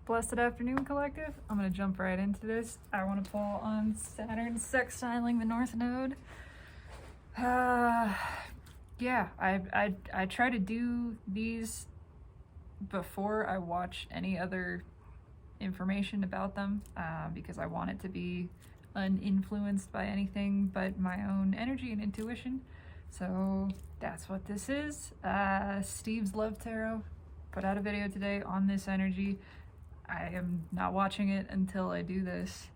Blessed afternoon, collective. I'm going to jump right into this. I want to pull on Saturn sextiling the North Node. Yeah, I try to do these before I watch any other information about them because I want it to be uninfluenced by anything but my own energy and intuition. So that's what this is. Steve's Love Tarot put out a video today on this energy. I am not watching it until I do this.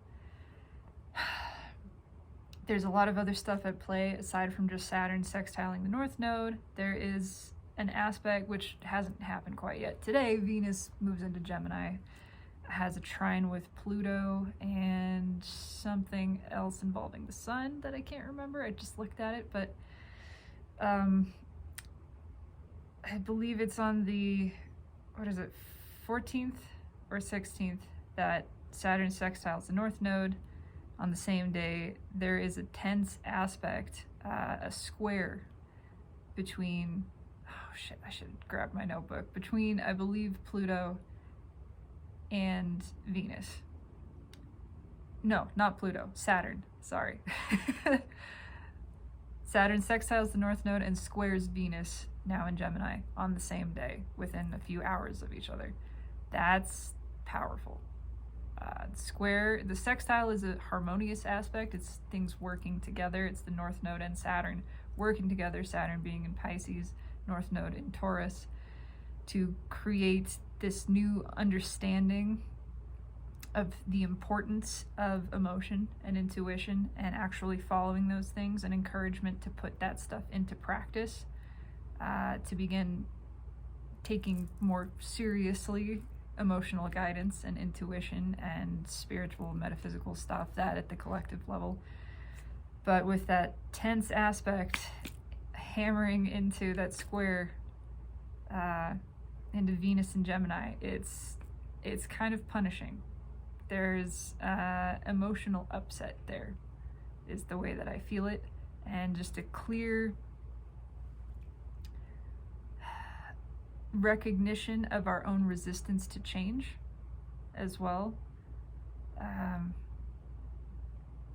There's a lot of other stuff at play aside from just Saturn sextiling the North Node. There is an aspect which hasn't happened quite yet. Today, Venus moves into Gemini, has a trine with Pluto, and something else involving the Sun that I can't remember. I just looked at it, but I believe it's on the, 14th or 16th that Saturn sextiles the North Node. On the same day, there is a tense aspect, a square between, oh shit, I should grab my notebook, between, I believe, Pluto and Venus. No, not Pluto, Saturn, sorry. Saturn sextiles the North Node and squares Venus, now in Gemini, on the same day, within a few hours of each other. That's powerful. The sextile is a harmonious aspect. It's things working together. It's the North Node and Saturn working together, Saturn being in Pisces, North Node in Taurus, to create this new understanding of the importance of emotion and intuition and actually following those things, and encouragement to put that stuff into practice, to begin taking more seriously emotional guidance and intuition and spiritual metaphysical stuff, that at the collective level. But with that tense aspect hammering into that square into Venus and Gemini, it's kind of punishing. There's emotional upset there, is the way that I feel it, and just a clear recognition of our own resistance to change as well.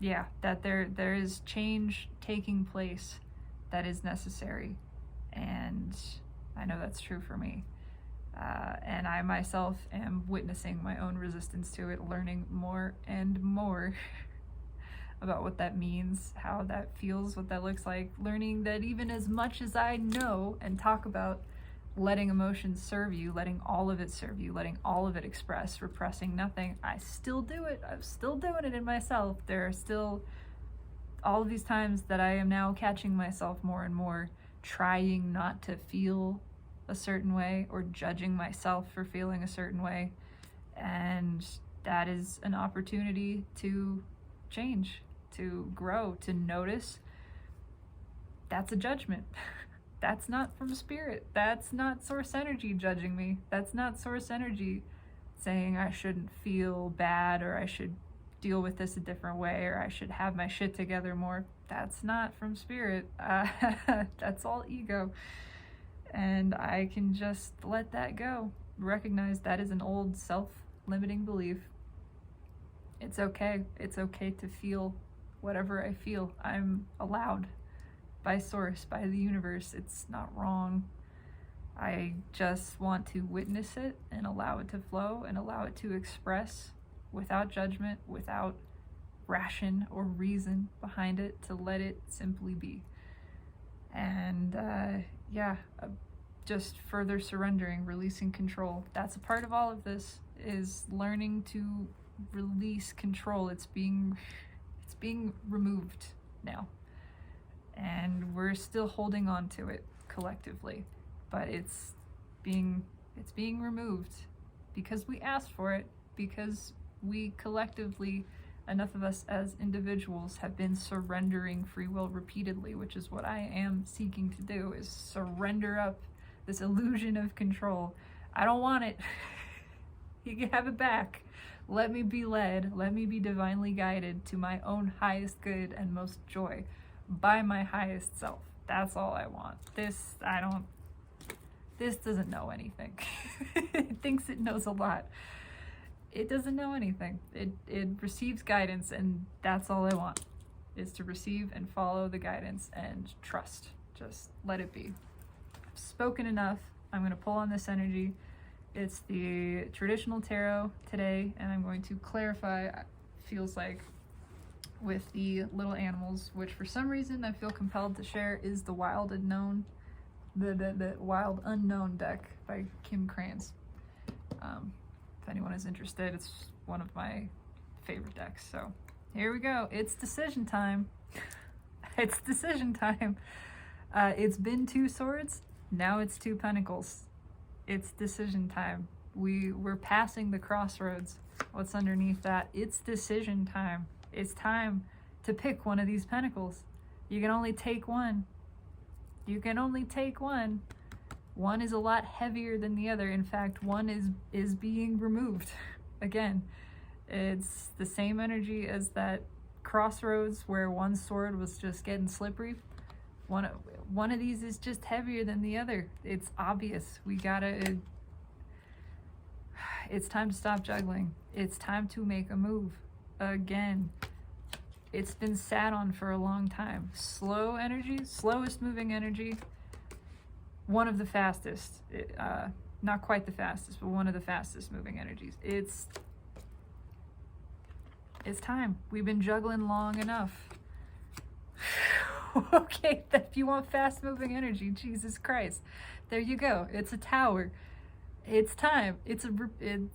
Yeah, that there is change taking place that is necessary, and I know that's true for me. And I myself am witnessing my own resistance to it, learning more and more about what that means, how that feels, what that looks like, learning that even as much as I know and talk about letting emotions serve you, letting all of it serve you, letting all of it express, repressing nothing, I still do it. I'm still doing it in myself. There are still all of these times that I am now catching myself more and more trying not to feel a certain way or judging myself for feeling a certain way. And that is an opportunity to change, to grow, to notice. That's a judgment. That's not from spirit. That's not source energy judging me. That's not source energy saying I shouldn't feel bad, or I should deal with this a different way, or I should have my shit together more. That's not from spirit. That's all ego. And I can just let that go. Recognize that is an old self-limiting belief. It's okay. It's okay to feel whatever I feel. I'm allowed by source, by the universe. It's not wrong. I just want to witness it and allow it to flow and allow it to express without judgment, without ration or reason behind it, to let it simply be. And just further surrendering, releasing control. That's a part of all of this, is learning to release control. It's being removed now. And we're still holding on to it collectively, but it's being removed because we asked for it, because we collectively, enough of us as individuals, have been surrendering free will repeatedly, which is what I am seeking to do, is surrender up this illusion of control. I don't want it. You can have it back. Let me be led. Let me be divinely guided to my own highest good and most joy by my highest self. That's all I want. This doesn't know anything. It thinks it knows a lot. it doesn't know anything. It receives guidance, and that's all I want, is to receive and follow the guidance and trust. Just let it be. I've spoken enough. I'm going to pull on this energy. It's the traditional tarot today, and I'm going to clarify, feels like, with the little animals, which for some reason I feel compelled to share is the Wild Unknown, the Wild Unknown deck by Kim Krans. If anyone is interested, it's one of my favorite decks. So here we go. It's decision time. It's decision time. It's been 2 swords. Now it's 2 pentacles. It's decision time. We're passing the crossroads. What's underneath that? It's decision time. It's time to pick one of these pentacles. You can only take one. You can only take one. One is a lot heavier than the other. In fact, one is being removed. Again, it's the same energy as that crossroads where one sword was just getting slippery. One of these is just heavier than the other. It's obvious. It's time to stop juggling. It's time to make a move. Again, it's been sat on for a long time. Slow energy, slowest moving energy, one of the fastest, not quite the fastest, but one of the fastest moving energies. It's time. We've been juggling long enough. Okay, if you want fast moving energy, Jesus Christ, there you go. It's a tower. It's time. It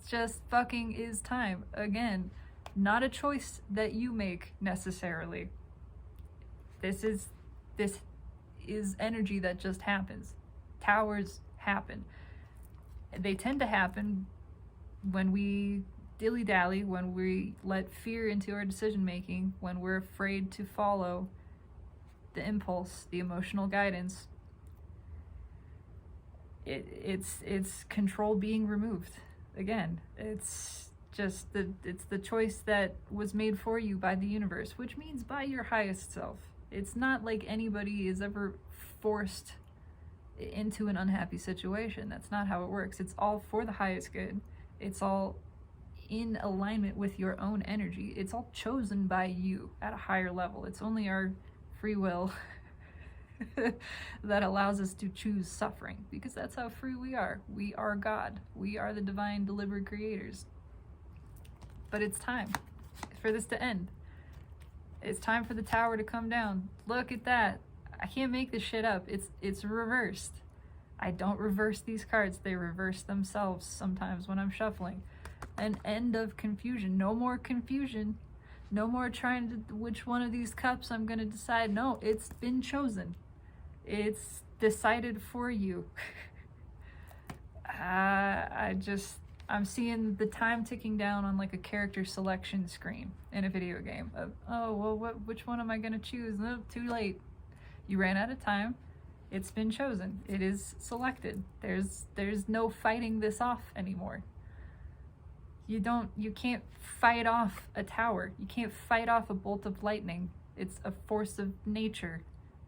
just fucking is time. Again, not a choice that you make necessarily. This is energy that just happens. Towers happen. They tend to happen when we dilly-dally, when we let fear into our decision making, when we're afraid to follow the impulse, the emotional guidance. It's control being removed. Again, it's the choice that was made for you by the universe, which means by your highest self. It's not like anybody is ever forced into an unhappy situation. That's not how it works. It's all for the highest good. It's all in alignment with your own energy. It's all chosen by you at a higher level. It's only our free will that allows us to choose suffering, because that's how free we are. We are God. We are the divine delivered creators. But it's time for this to end. It's time for the tower to come down. Look at that. I can't make this shit up. It's reversed. I don't reverse these cards. They reverse themselves sometimes when I'm shuffling. An end of confusion. No more confusion. No more trying to which one of these cups I'm going to decide. No, it's been chosen. It's decided for you. I'm seeing the time ticking down on like a character selection screen in a video game of, oh, well, which one am I going to choose? No, too late. You ran out of time. It's been chosen. It is selected. There's no fighting this off anymore. You can't fight off a tower. You can't fight off a bolt of lightning. It's a force of nature.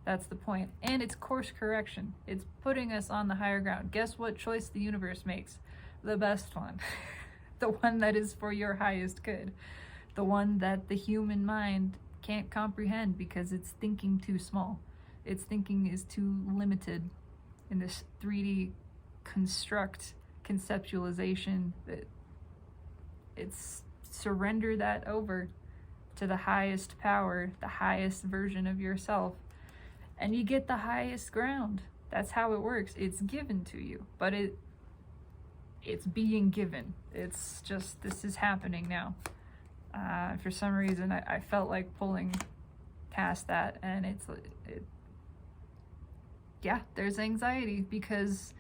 That's the point. And it's course correction. It's putting us on the higher ground. Guess what choice the universe makes? The best one. The one that is for your highest good. The one that the human mind can't comprehend because it's thinking too small. Its thinking is too limited in this 3D conceptualization. It's surrender that over to the highest power, the highest version of yourself, and you get the highest ground. That's how it works. It's given to you, but it's being given. It's just, this is happening now. For some reason, I felt like pulling past that, and yeah, there's anxiety, because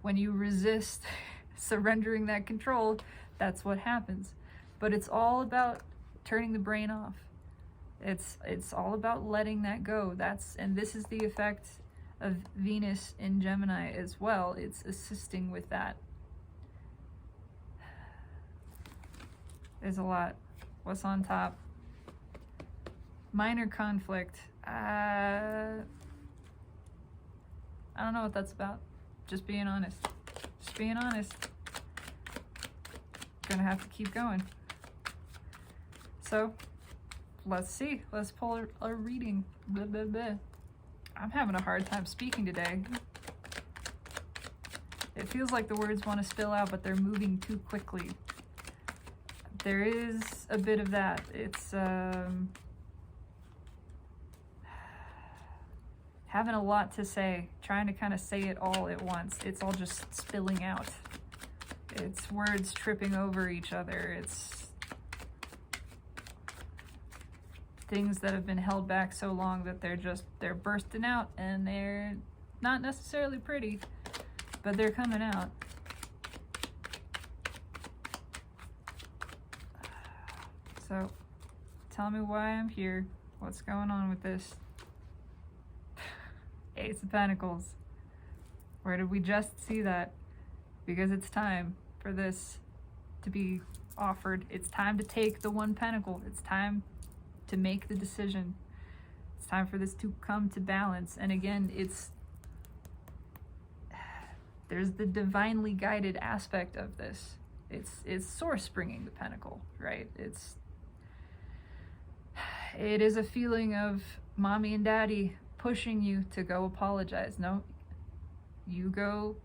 when you resist surrendering that control, that's what happens. But it's all about turning the brain off. It's all about letting that go. And this is the effect of Venus in Gemini as well. It's assisting with that. There's a lot. What's on top? Minor conflict. I don't know what that's about. Just being honest. Just being honest. gonna have to keep going. So let's see. Let's pull a reading. Blah, blah, blah. I'm having a hard time speaking today. It feels like the words want to spill out, but they're moving too quickly. There is a bit of that. It's having a lot to say, trying to kind of say it all at once. It's all just spilling out. It's words tripping over each other. It's things that have been held back so long that they're bursting out, and they're not necessarily pretty, but they're coming out. So tell me why I'm here. What's going on with this? Ace of Pentacles. Where did we just see that? Because it's time for this to be offered. It's time to take the one pentacle. It's time to make the decision. It's time for this to come to balance. And again, there's the divinely guided aspect of this. It's source bringing the pentacle, right? It is a feeling of mommy and daddy pushing you to go apologize. No, you go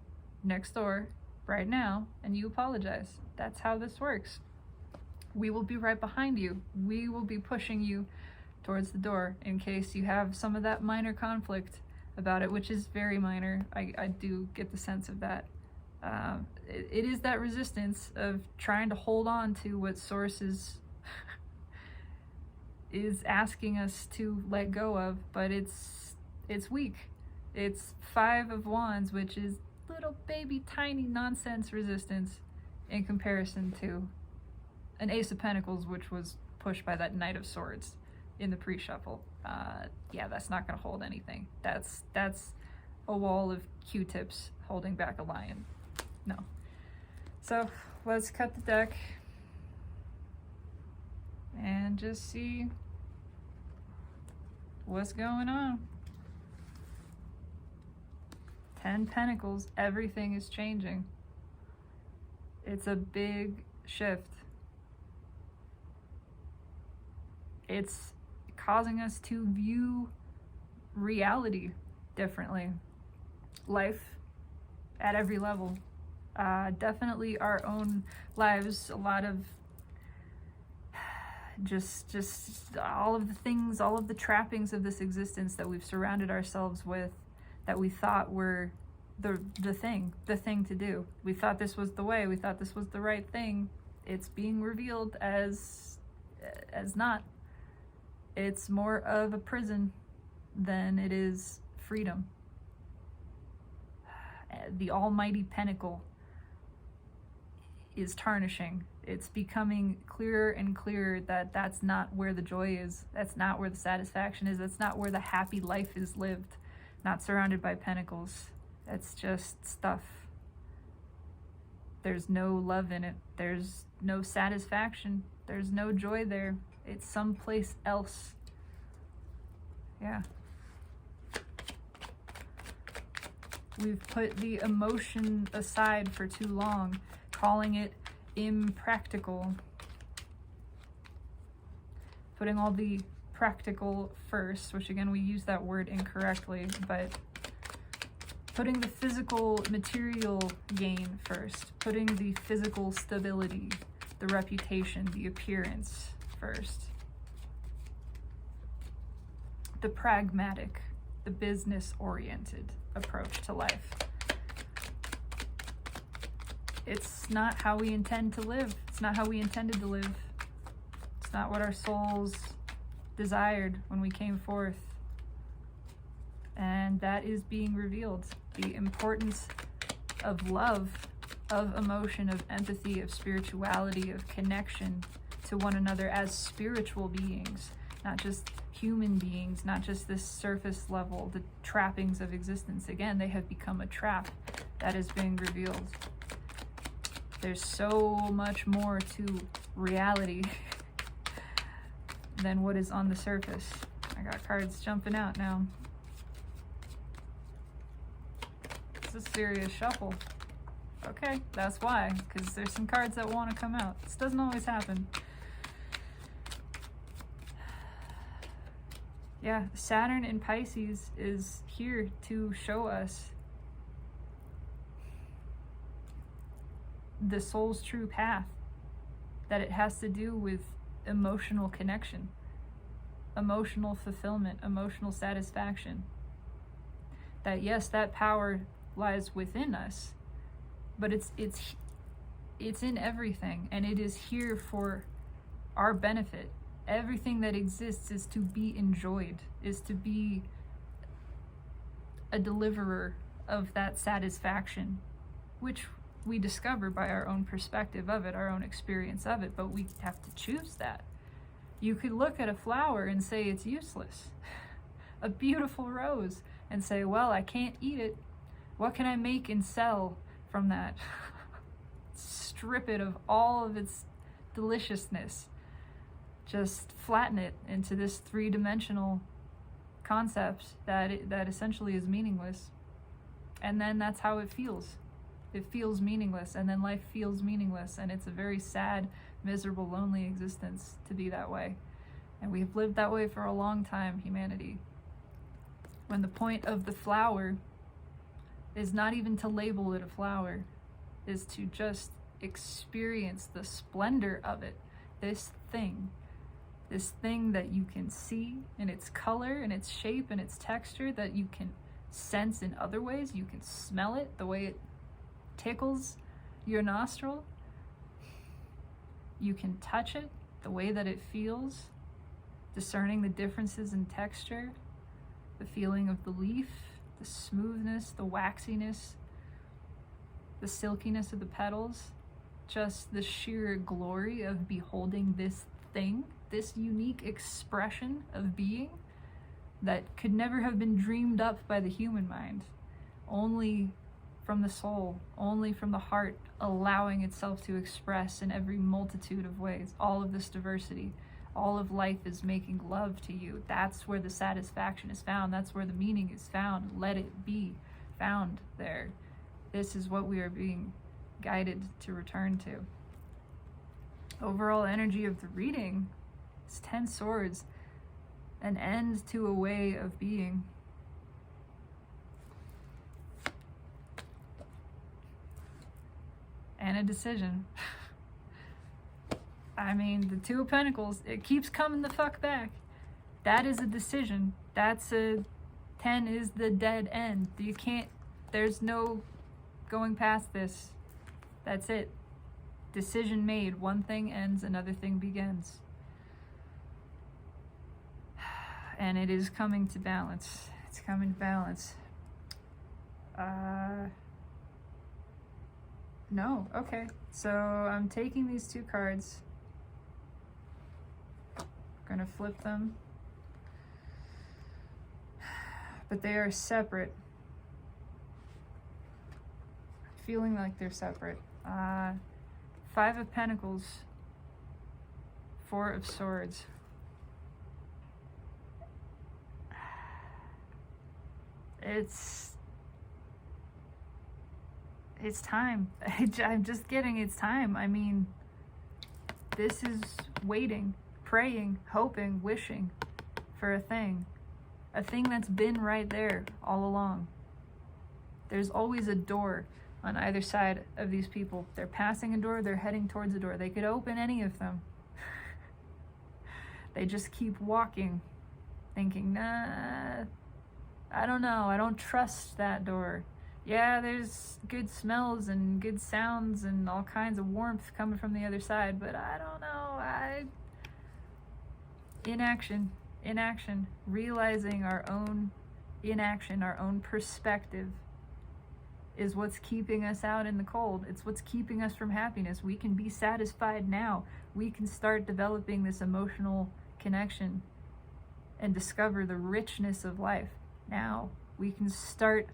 next door right now and you apologize. That's how this works. We will be right behind you. We will be pushing you towards the door in case you have some of that minor conflict about it, which is very minor. I do get the sense of that. It is that resistance of trying to hold on to what source is asking us to let go of, but it's weak. It's 5 of Wands, which is little baby tiny nonsense resistance in comparison to an Ace of Pentacles, which was pushed by that Knight of Swords in the pre-shuffle. Yeah, that's not going to hold anything. That's a wall of Q-tips holding back a lion. No. So let's cut the deck and just see what's going on. 10 Pentacles, everything is changing. It's a big shift. It's causing us to view reality differently. Life at every level. Definitely our own lives, a lot of just all of the things, all of the trappings of this existence that we've surrounded ourselves with, that we thought were the thing to do. We thought this was the way, we thought this was the right thing. It's being revealed as not. It's more of a prison than it is freedom. The almighty pentacle is tarnishing. It's becoming clearer and clearer that that's not where the joy is. That's not where the satisfaction is. That's not where the happy life is lived. Not surrounded by pentacles. That's just stuff. There's no love in it. There's no satisfaction. There's no joy there. It's someplace else. Yeah. We've put the emotion aside for too long, calling it impractical. Putting all the practical first, which again, we use that word incorrectly, but putting the physical material gain first, putting the physical stability, the reputation, the appearance first. The pragmatic, the business-oriented approach to life. It's not how we intend to live. It's not how we intended to live. It's not what our souls desired when we came forth. And that is being revealed. The importance of love, of emotion, of empathy, of spirituality, of connection to one another as spiritual beings, not just human beings, not just this surface level, the trappings of existence. Again, they have become a trap that is being revealed. There's so much more to reality than what is on the surface. I got cards jumping out now. It's a serious shuffle. Okay, that's why, because there's some cards that want to come out. This doesn't always happen. Yeah, Saturn in Pisces is here to show us the soul's true path, that it has to do with emotional connection, emotional fulfillment, emotional satisfaction. That yes, that power lies within us, but it's in everything, and it is here for our benefit. Everything that exists is to be enjoyed, is to be a deliverer of that satisfaction, which we discover by our own perspective of it, our own experience of it, but we have to choose that. You could look at a flower and say it's useless, a beautiful rose, and say, well, I can't eat it. What can I make and sell from that? Strip it of all of its deliciousness. Just flatten it into this three-dimensional concept that essentially is meaningless. And then that's how it feels. It feels meaningless, and then life feels meaningless, and it's a very sad, miserable, lonely existence to be that way. And we've lived that way for a long time, humanity. When the point of the flower is not even to label it a flower, is to just experience the splendor of it. This thing that you can see in its color and its shape and its texture, that you can sense in other ways. You can smell it, the way it tickles your nostril. You can touch it, the way that it feels, discerning the differences in texture, the feeling of the leaf, the smoothness, the waxiness, the silkiness of the petals, just the sheer glory of beholding this thing, this unique expression of being that could never have been dreamed up by the human mind, only from the soul, only from the heart, allowing itself to express in every multitude of ways. All of this diversity, all of life is making love to you. That's where the satisfaction is found. That's where the meaning is found. Let it be found there. This is what we are being guided to return to. Overall energy of the reading is 10 swords, an end to a way of being. And a decision. I mean, the Two of Pentacles, it keeps coming the fuck back. That is a decision. That's a 10 is the dead end. You can't, there's no going past this. That's it. Decision made. One thing ends, another thing begins. And it is coming to balance. It's coming to balance. No, okay. So I'm taking these two cards. Gonna flip them. But they are separate. Feeling like they're separate. 5 of Pentacles, 4 of Swords. It's time. I'm just getting it's time. I mean, this is waiting, praying, hoping, wishing for a thing that's been right there all along. There's always a door on either side of these people. They're passing a door, they're heading towards a door. They could open any of them. They just keep walking, thinking, nah, I don't know, I don't trust that door. Yeah, there's good smells and good sounds and all kinds of warmth coming from the other side, but I don't know, inaction, realizing our own inaction, our own perspective is what's keeping us out in the cold. It's what's keeping us from happiness. We can be satisfied now. We can start developing this emotional connection and discover the richness of life. Now we can start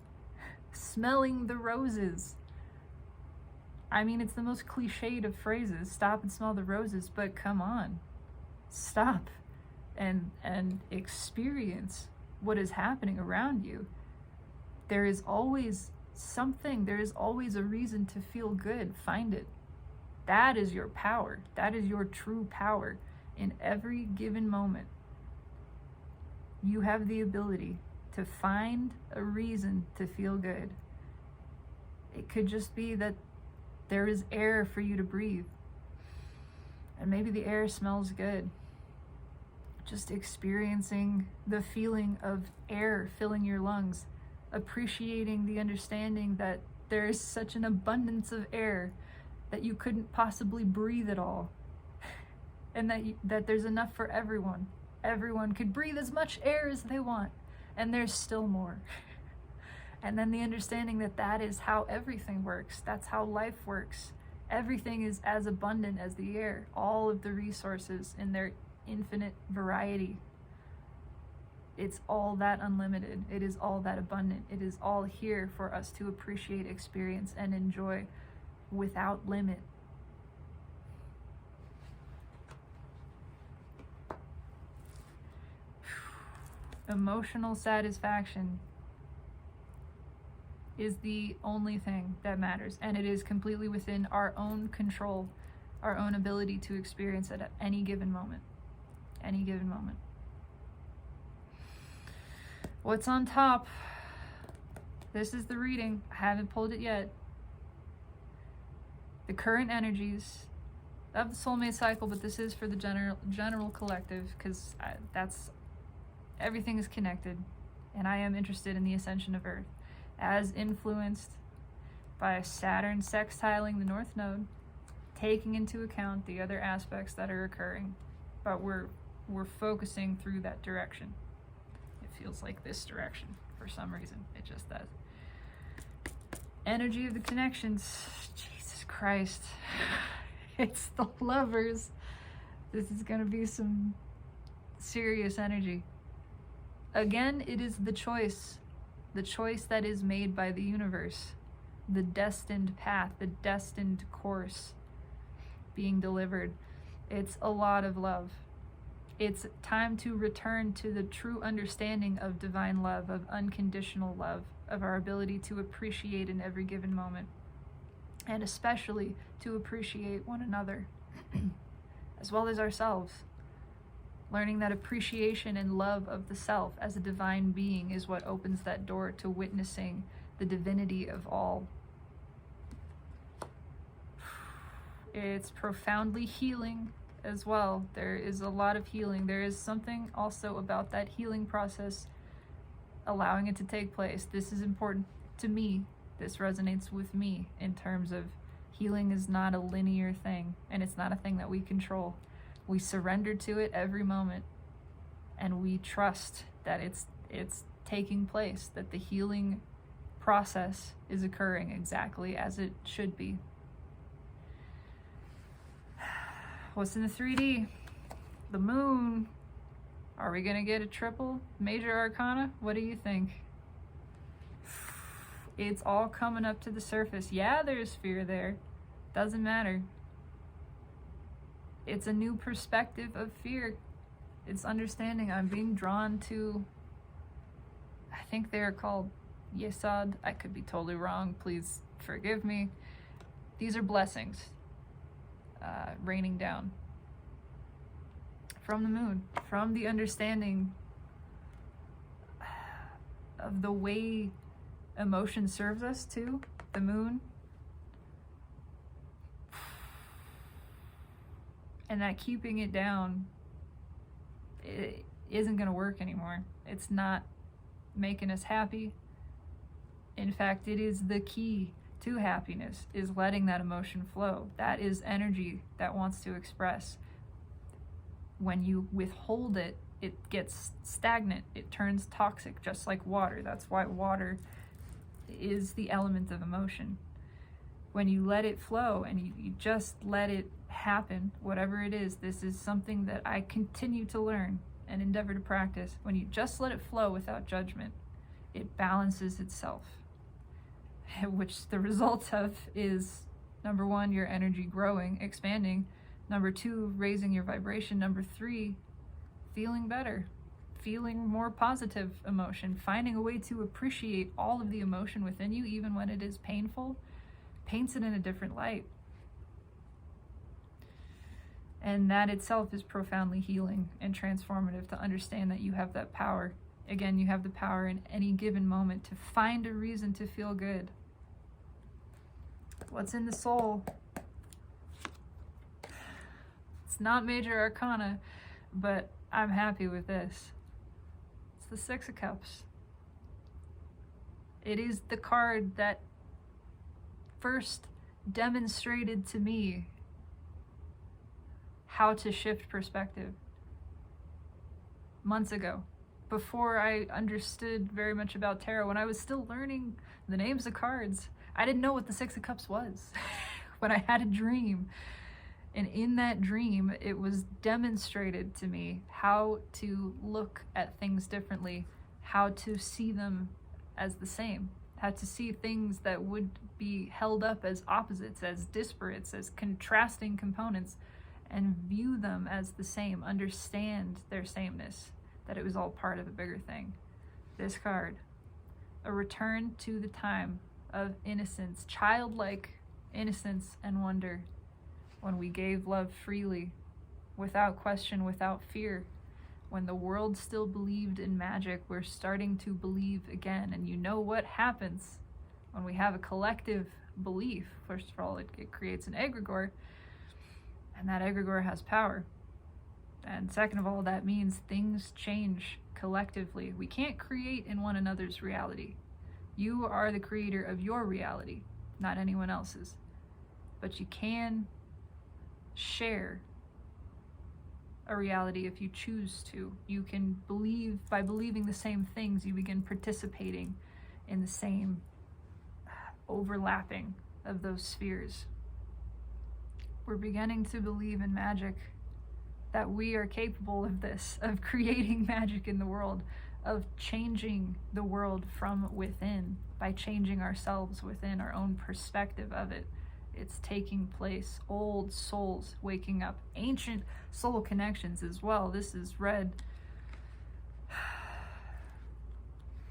smelling the roses. I mean, it's the most cliched of phrases, stop and smell the roses, but come on, stop and experience what is happening around you. There is always something. There is always a reason to feel good. Find it. That is your power. That is your true power. In every given moment, you have the ability to find a reason to feel good. It could just be that there is air for you to breathe. And maybe the air smells good. Just experiencing the feeling of air filling your lungs, appreciating the understanding that there is such an abundance of air that you couldn't possibly breathe it all. And that there's enough for everyone. Everyone could breathe as much air as they want, and there's still more. And then the understanding that that is how everything works. That's how life works. Everything is as abundant as the air. All of the resources in their infinite variety. It's all that unlimited. It is all that abundant. It is all here for us to appreciate, experience, and enjoy without limit. Emotional satisfaction is the only thing that matters, and it is completely within our own control, our own ability to experience it at any given moment. Any given moment. What's on top? This is the reading. I haven't pulled it yet. The current energies of the soulmate cycle, but this is for the general collective, because that's everything is connected, and I am interested in the ascension of Earth, as influenced by Saturn sextiling the North Node, taking into account the other aspects that are occurring, but we're focusing through that direction. It feels like this direction for some reason. It just does. Energy of the connections. Jesus Christ. It's the Lovers. This is going to be some serious energy. Again, it is the choice that is made by the universe, the destined path, the destined course being delivered. It's a lot of love. It's time to return to the true understanding of divine love, of unconditional love, of our ability to appreciate in every given moment, and especially to appreciate one another, as well as ourselves. Learning that appreciation and love of the self as a divine being is what opens that door to witnessing the divinity of all. It's profoundly healing as well. There is a lot of healing. There is something also about that healing process, allowing it to take place. This is important to me. This resonates with me in terms of healing is not a linear thing, and it's not a thing that we control. We surrender to it every moment, and we trust that it's taking place, that the healing process is occurring exactly as it should be. What's in the 3D? The moon. Are we gonna get a triple major arcana? What do you think? It's all coming up to the surface. Yeah, there's fear there. Doesn't matter. It's a new perspective of fear. It's understanding. I'm being drawn to, I think they're called Yesod. I could be totally wrong. Please forgive me. These are blessings raining down from the moon, from the understanding of the way emotion serves us too. The moon. And that keeping it down, it isn't going to work anymore. It's not making us happy. In fact, it is the key to happiness, is letting that emotion flow. That is energy that wants to express. When you withhold it, it gets stagnant. It turns toxic, just like water. That's why water is the element of emotion. When you let it flow and you just let it happen, whatever it is, this is something that I continue to learn and endeavor to practice. When you just let it flow without judgment, it balances itself, which the result of is, number one, your energy growing, expanding. Number two, raising your vibration. Number three, feeling better, feeling more positive emotion, finding a way to appreciate all of the emotion within you, even when it is painful, paints it in a different light. And that itself is profoundly healing and transformative, to understand that you have that power. Again, you have the power in any given moment to find a reason to feel good. What's in the soul? It's not major arcana, but I'm happy with this. It's the Six of Cups. It is the card that first demonstrated to me how to shift perspective months ago, before I understood very much about tarot. When I was still learning the names of cards, I didn't know what the Six of Cups was. When I had a dream, and in that dream it was demonstrated to me how to look at things differently, how to see them as the same, how to see things that would be held up as opposites, as disparates, as contrasting components, and view them as the same, understand their sameness, that it was all part of a bigger thing. This card, a return to the time of innocence, childlike innocence and wonder, when we gave love freely, without question, without fear. When the world still believed in magic, we're starting to believe again. And you know what happens when we have a collective belief? First of all, it creates an egregore, and that egregore has power. And second of all, that means things change collectively. We can't create in one another's reality. You are the creator of your reality, not anyone else's. But you can share a reality if you choose to. You can believe, by believing the same things, you begin participating in the same overlapping of those spheres. We're beginning to believe in magic, that we are capable of this, of creating magic in the world, of changing the world from within by changing ourselves within, our own perspective of it. It's taking place. Old souls waking up, ancient soul connections as well. This is red.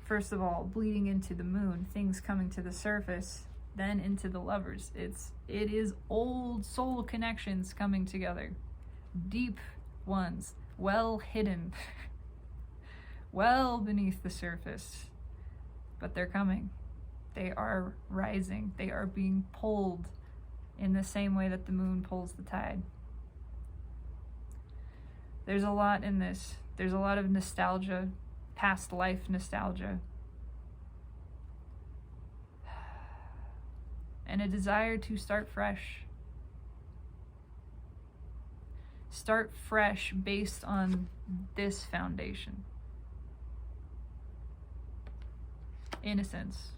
First of all, bleeding into the moon, things coming to the surface, then into the lovers. It is old soul connections coming together. Deep ones, well hidden, well beneath the surface. But they're coming. They are rising. They are being pulled in the same way that the moon pulls the tide. There's a lot in this. There's a lot of nostalgia, past life nostalgia, and a desire to start fresh. Start fresh based on this foundation. Innocence,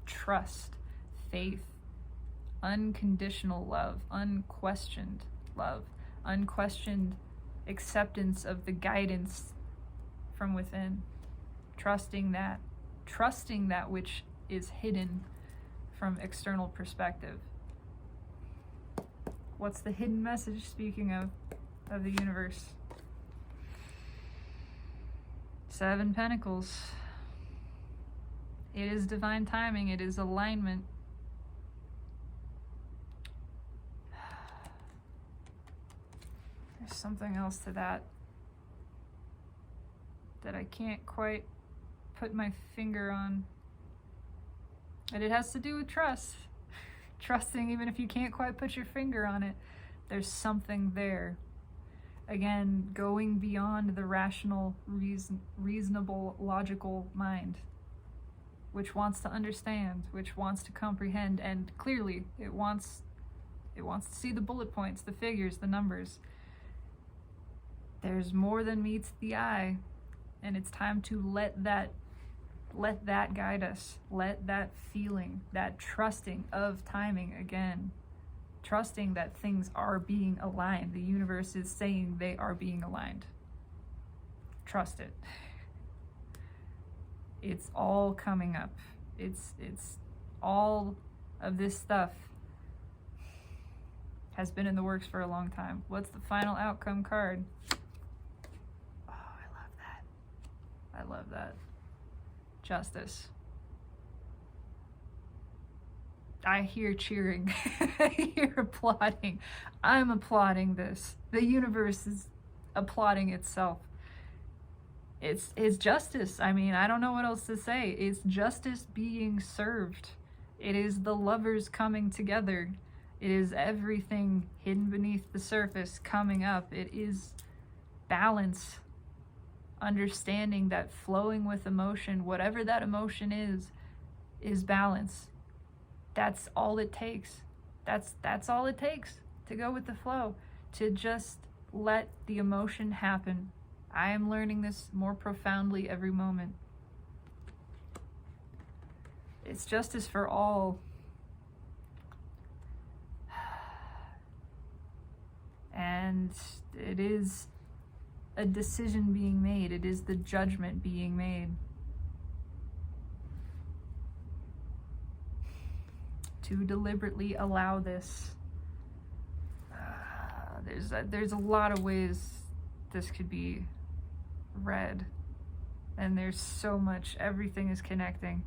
trust, faith, unconditional love, unquestioned acceptance of the guidance from within, trusting that which is hidden from external perspective. What's the hidden message, speaking of the universe? 7 Pentacles. It is divine timing. It is alignment. There's something else to that I can't quite put my finger on. And it has to do with trust. Trusting, even if you can't quite put your finger on it, there's something there. Again, going beyond the rational, reasonable, logical mind, which wants to understand, which wants to comprehend, and clearly it wants to see the bullet points, the figures, the numbers. There's more than meets the eye, and it's time to let that guide us. Let that feeling, that trusting of timing, again, trusting that things are being aligned. The universe is saying they are being aligned. Trust it. It's all coming up. It's all of this stuff has been in the works for a long time. What's the final outcome card? Oh, I love that. I love that. Justice. I hear cheering. I hear applauding. I'm applauding this. The universe is applauding itself. It's justice. I mean, I don't know what else to say. It's justice being served. It is the lovers coming together. It is everything hidden beneath the surface coming up. It is balance. Understanding that flowing with emotion, whatever that emotion is balance. That's all it takes. That's all it takes to go with the flow, to just let the emotion happen. I am learning this more profoundly every moment. It's justice for all. And it is a decision being made. It is the judgment being made. To deliberately allow this. There's a lot of ways this could be read, and there's so much. Everything is connecting.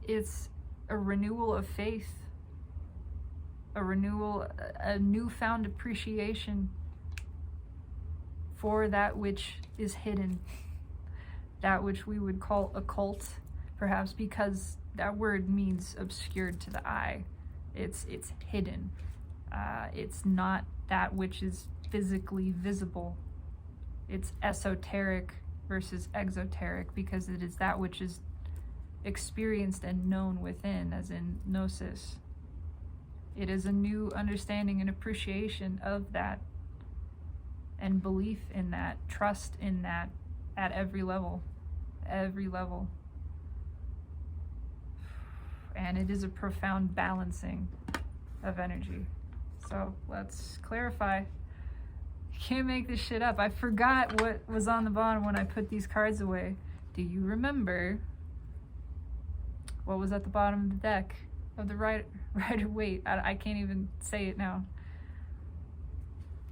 It's a renewal of faith, a renewal, a newfound appreciation for that which is hidden, that which we would call occult, perhaps because that word means obscured to the eye. It's hidden. It's not that which is physically visible. It's esoteric versus exoteric, because it is that which is experienced and known within, as in gnosis. It is a new understanding and appreciation of that, and belief in that, trust in that, at every level. And it is a profound balancing of energy. So let's clarify. You can't make this shit up. I forgot what was on the bottom when I put these cards away. Do you remember what was at the bottom of the deck of the Rider Waite? I can't even say it now.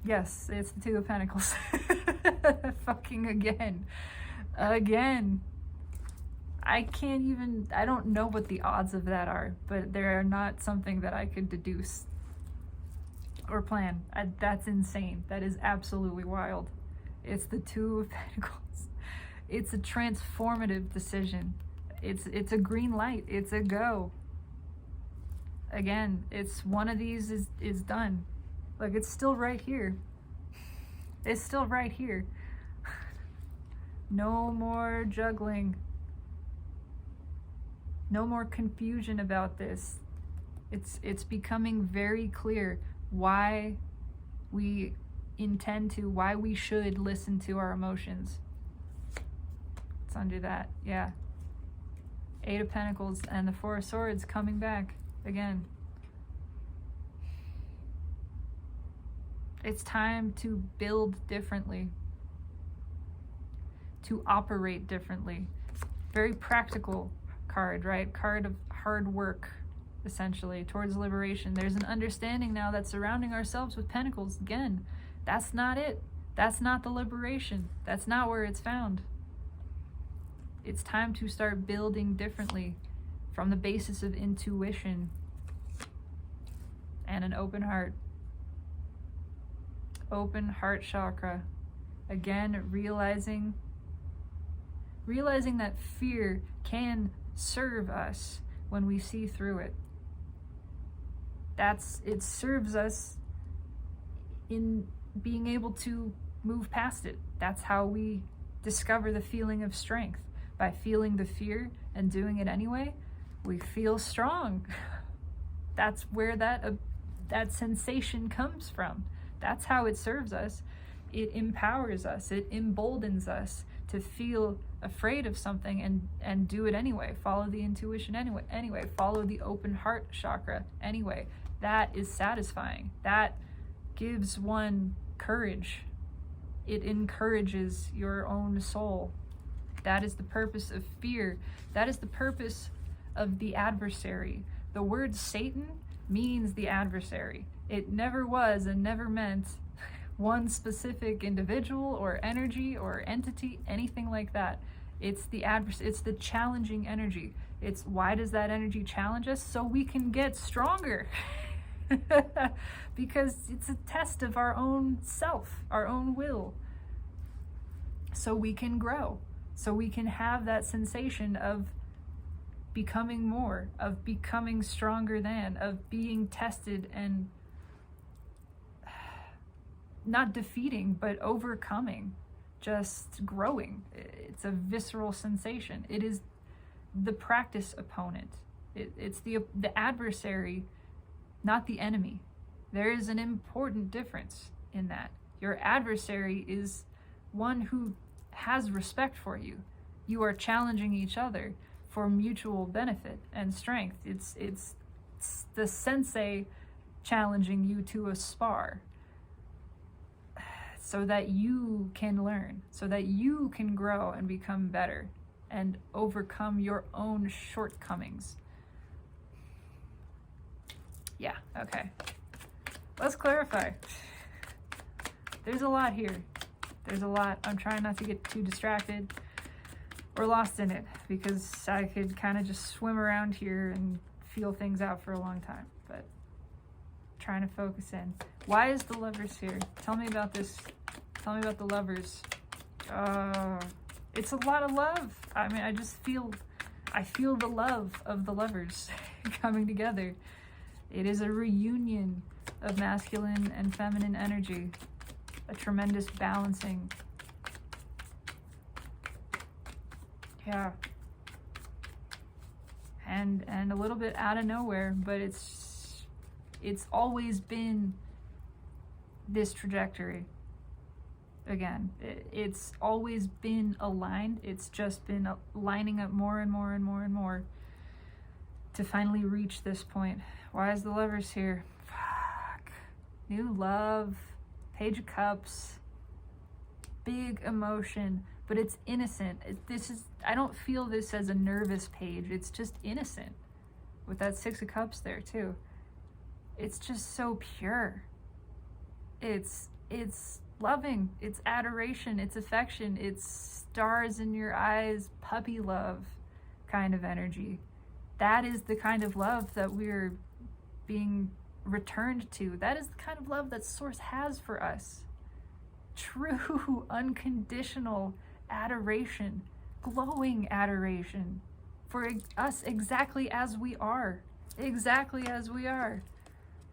Yes, it's the Two of Pentacles. Fucking again. I don't know what the odds of that are, but they are not something that I could deduce or plan. That's insane. That is absolutely wild. It's the Two of Pentacles. It's a transformative decision. It's a green light. It's a go. Again, it's one of these is done. Look, it's still right here. It's still right here. No more juggling. No more confusion about this. It's becoming very clear why we why we should listen to our emotions. Let's undo that. Yeah. Eight of Pentacles and the Four of Swords coming back again. It's time to build differently, to operate differently. Very practical card, right? Card of hard work, essentially, towards liberation. There's an understanding now that surrounding ourselves with pentacles, again, that's not it. That's not the liberation. That's not where it's found. It's time to start building differently from the basis of intuition and an open heart. Open heart chakra. Again, realizing that fear can serve us when we see through it. It serves us in being able to move past it. That's how we discover the feeling of strength. By feeling the fear and doing it anyway, we feel strong. That's where that sensation comes from. That's how it serves us. It empowers us. It emboldens us to feel afraid of something and do it anyway. Follow the intuition anyway. Follow the open heart chakra anyway. That is satisfying. That gives one courage. It encourages your own soul. That is the purpose of fear. That is the purpose of the adversary. The word Satan means the adversary. It never was and never meant one specific individual or energy or entity, anything like that. It's the it's the challenging energy. It's why does that energy challenge us? So we can get stronger. Because it's a test of our own self, our own will. So we can grow. So we can have that sensation of becoming more, of becoming stronger than, of being tested and not defeating, but overcoming, just growing. It's a visceral sensation. It is the practice opponent. It's the adversary, not the enemy. There is an important difference in that. Your adversary is one who has respect for you. You are challenging each other for mutual benefit and strength. It's the sensei challenging you to a spar so that you can learn, so that you can grow and become better and overcome your own shortcomings. Yeah, okay. Let's clarify. There's a lot here. There's a lot. I'm trying not to get too distracted or lost in it, because I could kind of just swim around here and feel things out for a long time, but trying to focus in. Why is the Lovers here? Tell me about this. Tell me about the Lovers. It's a lot of love. I mean, I feel the love of the Lovers coming together. It is a reunion of masculine and feminine energy, a tremendous balancing. Yeah. And a little bit out of nowhere, but it's always been this trajectory. Again, it's always been aligned. It's just been lining up more and more and more and more to finally reach this point. Why is the Lovers here? Fuck. New love, Page of Cups, big emotion, but it's innocent. I don't feel this as a nervous page. It's just innocent with that Six of Cups there too. It's just so pure. It's loving, it's adoration, it's affection, it's stars in your eyes, puppy love kind of energy. That is the kind of love that we're being returned to. That is the kind of love that Source has for us. True, unconditional adoration, glowing adoration for us exactly as we are. Exactly as we are.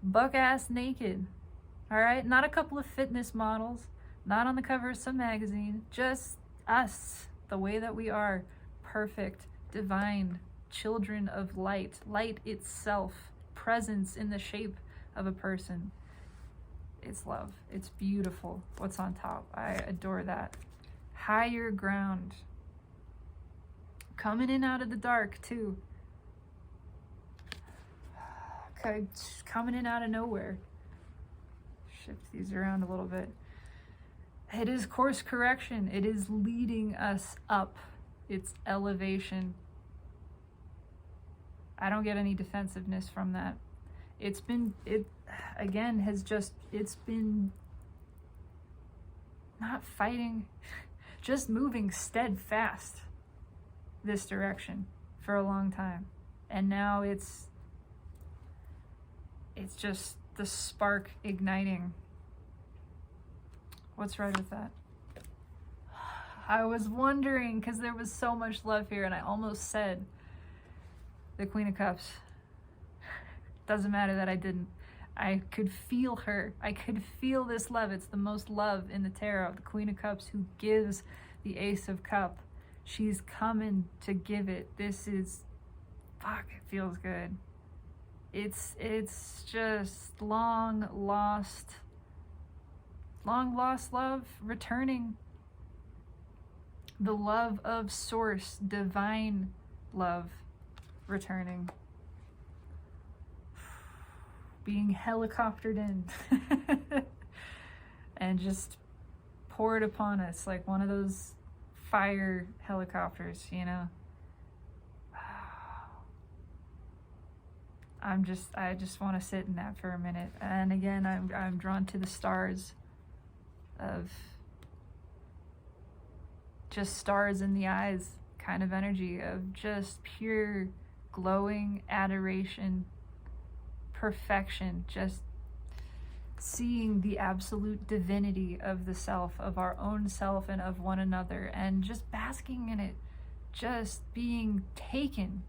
Buck-ass naked. All right? Not a couple of fitness models. Not on the cover of some magazine. Just us, the way that we are. Perfect, divine, children of light. Light itself. Presence in the shape of a person. It's love. It's beautiful. What's on top? I adore that. Higher ground. Coming in out of the dark, too. Okay, coming in out of nowhere. Shift these around a little bit. It is course correction. It is leading us up. It's elevation. I don't get any defensiveness from that. It's been not fighting, just moving steadfast this direction for a long time. And now it's just the spark igniting. What's right with that? I was wondering, because there was so much love here, and I almost said the Queen of Cups. Doesn't matter that I didn't. I could feel her. I could feel this love. It's the most love in the tarot. The Queen of Cups who gives the Ace of Cup. She's coming to give it. This is, fuck, it feels good. It's just long lost love returning. The love of Source, divine love returning. Being helicoptered in and just poured upon us like one of those fire helicopters, you know. I just want to sit in that for a minute. And again, I'm drawn to the stars of just stars in the eyes kind of energy of just pure glowing adoration, perfection, just seeing the absolute divinity of the self, of our own self and of one another, and just basking in it, just being taken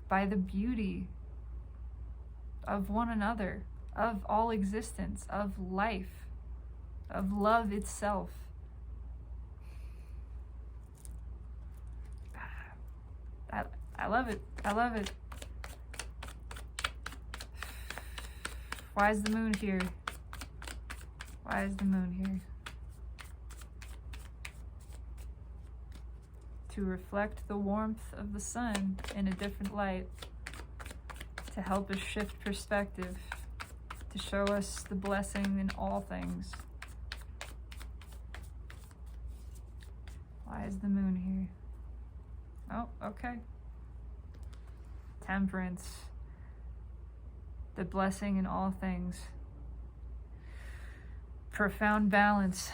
by the beauty of one another, of all existence, of life, of love itself. I love it. I love it. Why is the moon here? Why is the moon here? To reflect the warmth of the sun in a different light, to help us shift perspective, to show us the blessing in all things. Why is the moon here? Oh, okay. Temperance. The blessing in all things. Profound balance.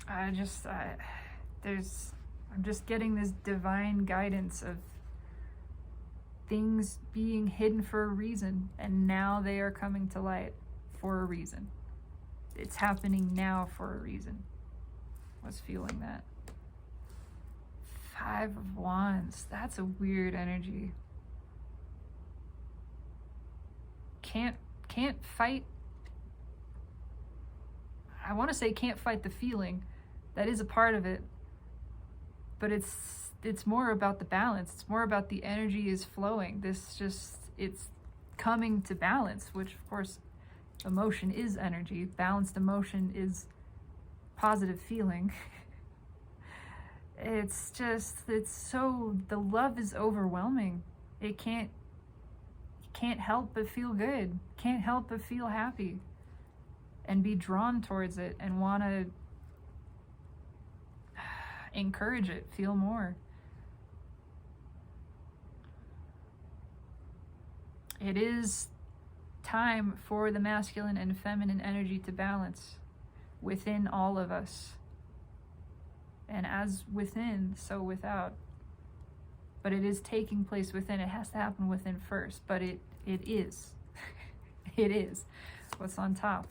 I'm just getting this divine guidance of things being hidden for a reason, and now they are coming to light for a reason. It's happening now for a reason. I was feeling that. 5 of Wands. That's a weird energy. Can't fight. I want to say can't fight the feeling. That is a part of it. But it's more about the balance. It's more about the energy is flowing. It's coming to balance, which of course emotion is energy. Balanced emotion is positive feeling. The love is overwhelming. You can't help but feel good. Can't help but feel happy and be drawn towards it and want to encourage it, feel more. It is time for the masculine and feminine energy to balance within all of us. And as within, so without. But it is taking place within. It has to happen within first. But it is. It is. What's on top?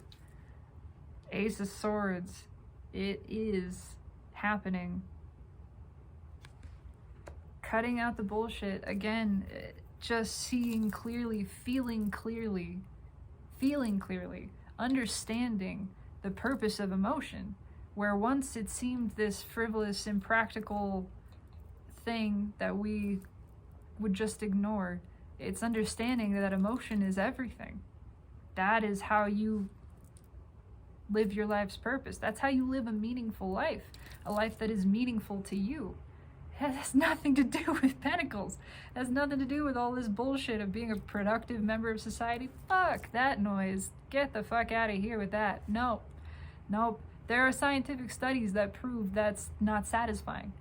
Ace of Swords. It is happening. Cutting out the bullshit. Again, just seeing clearly, feeling clearly, understanding the purpose of emotion. Where once it seemed this frivolous, impractical thing that we would just ignore, it's understanding that emotion is everything. That is how you live your life's purpose. That's how you live a meaningful life. A life that is meaningful to you. It has nothing to do with Pentacles. It has nothing to do with all this bullshit of being a productive member of society. Fuck that noise. Get the fuck out of here with that. Nope. There are scientific studies that prove that's not satisfying.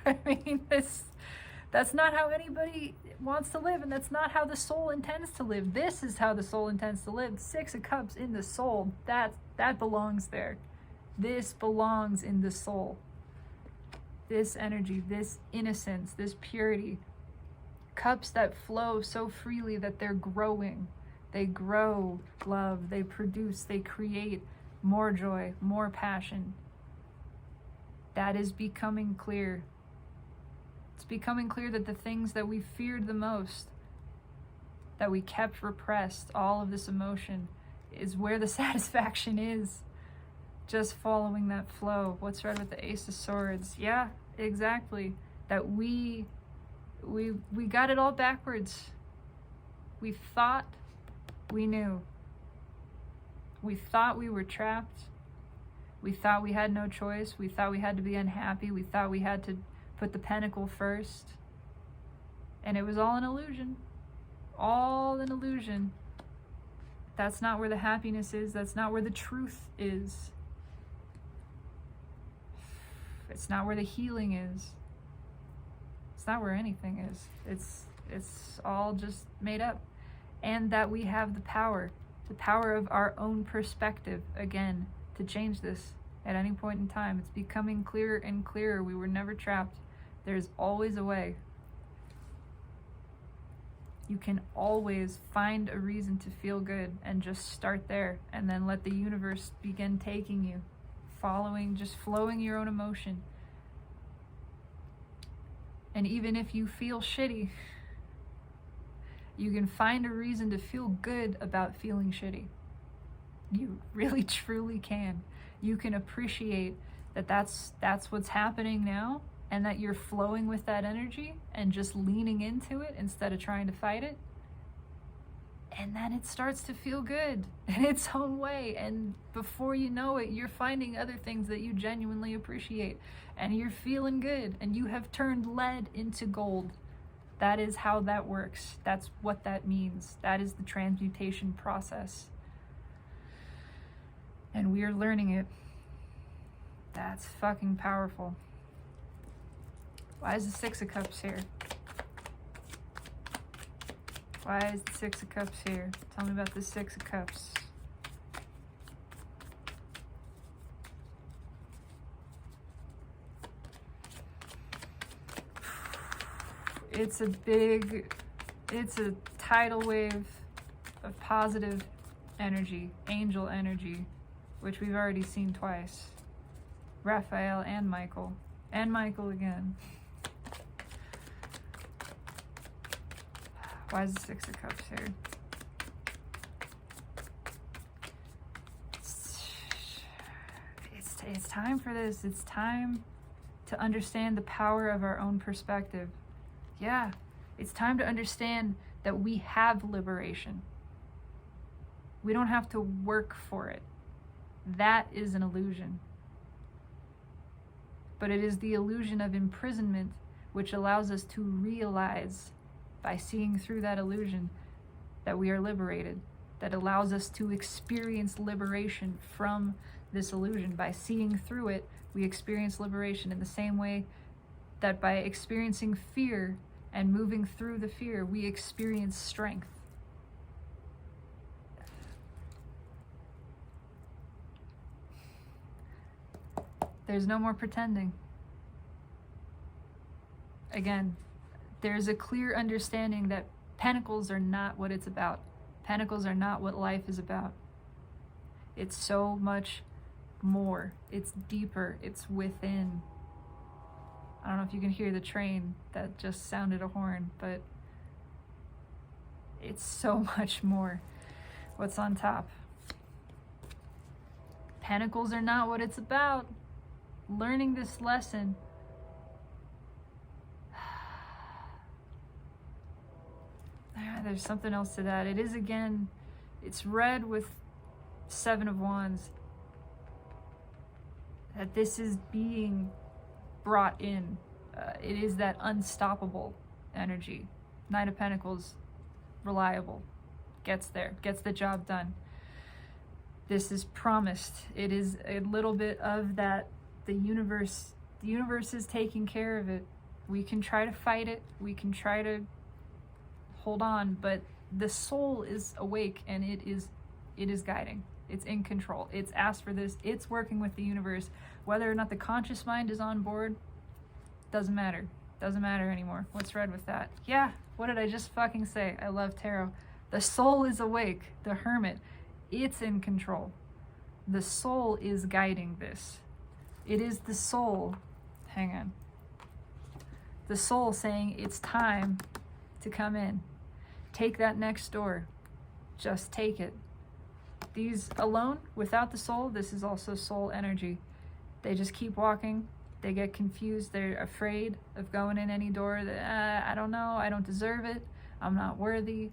I mean, that's not how anybody wants to live, and that's not how the soul intends to live. This is how the soul intends to live. 6 of Cups in the soul. That belongs there. This belongs in the soul. This energy, this innocence, this purity. Cups that flow so freely that they're growing. They grow love. They produce. They create more joy, more passion. That is becoming clear. It's becoming clear that the things that we feared the most, that we kept repressed, all of this emotion, is where the satisfaction is. Just following that flow. What's right with the Ace of Swords? Yeah, exactly. That we got it all backwards. We thought we knew. We thought we were trapped. We thought we had no choice. We thought we had to be unhappy. We thought we had to put the pentacle first. And it was all an illusion. All an illusion. That's not where the happiness is. That's not where the truth is. It's not where the healing is. It's not where anything is. It's all just made up. And that we have the power of our own perspective, again, to change this at any point in time. It's becoming clearer and clearer. We were never trapped. There's always a way. You can always find a reason to feel good and just start there, and then let the universe begin taking you, just flowing your own emotion. And even if you feel shitty, you can find a reason to feel good about feeling shitty. You really truly can. You can appreciate that that's what's happening now, and that you're flowing with that energy and just leaning into it instead of trying to fight it. And then it starts to feel good in its own way. And before you know it, you're finding other things that you genuinely appreciate. And you're feeling good. And you have turned lead into gold. That is how that works. That's what that means. That is the transmutation process. And we are learning it. That's fucking powerful. Why is the Six of Cups here? Why is the Six of Cups here? Tell me about the Six of Cups. It's a tidal wave of positive energy, angel energy, which we've already seen twice. Raphael and Michael again. Why is the Six of Cups here? It's time for this. It's time to understand the power of our own perspective. Yeah, it's time to understand that we have liberation. We don't have to work for it. That is an illusion. But it is the illusion of imprisonment which allows us to realize, by seeing through that illusion, that we are liberated. That allows us to experience liberation from this illusion. By seeing through it, we experience liberation in the same way that by experiencing fear and moving through the fear, we experience strength. There's no more pretending. Again, there's a clear understanding that Pentacles are not what it's about. Pentacles are not what life is about. It's so much more. It's deeper. It's within. I don't know if you can hear the train that just sounded a horn, but it's so much more. What's on top? Pentacles are not what it's about. Learning this lesson. There's something else to that. It is, again, it's red with Seven of Wands. That this is being brought in. It is that unstoppable energy. Knight of Pentacles, reliable. Gets there, gets the job done. This is promised. It is a little bit of that. The universe is taking care of it. We can try to fight it. We can try to hold on, but the soul is awake, and it is guiding. It's in control. It's asked for this. It's working with the universe. Whether or not the conscious mind is on board, doesn't matter. Doesn't matter anymore. What's red with that? Yeah, what did I just fucking say? I love tarot. The soul is awake. The Hermit. It's in control. The soul is guiding this. It is the soul. Hang on. The soul saying it's time to come in. Take that next door. Just take it. These alone, without the soul, this is also soul energy. They just keep walking. They get confused. They're afraid of going in any door. I don't know. I don't deserve it. I'm not worthy.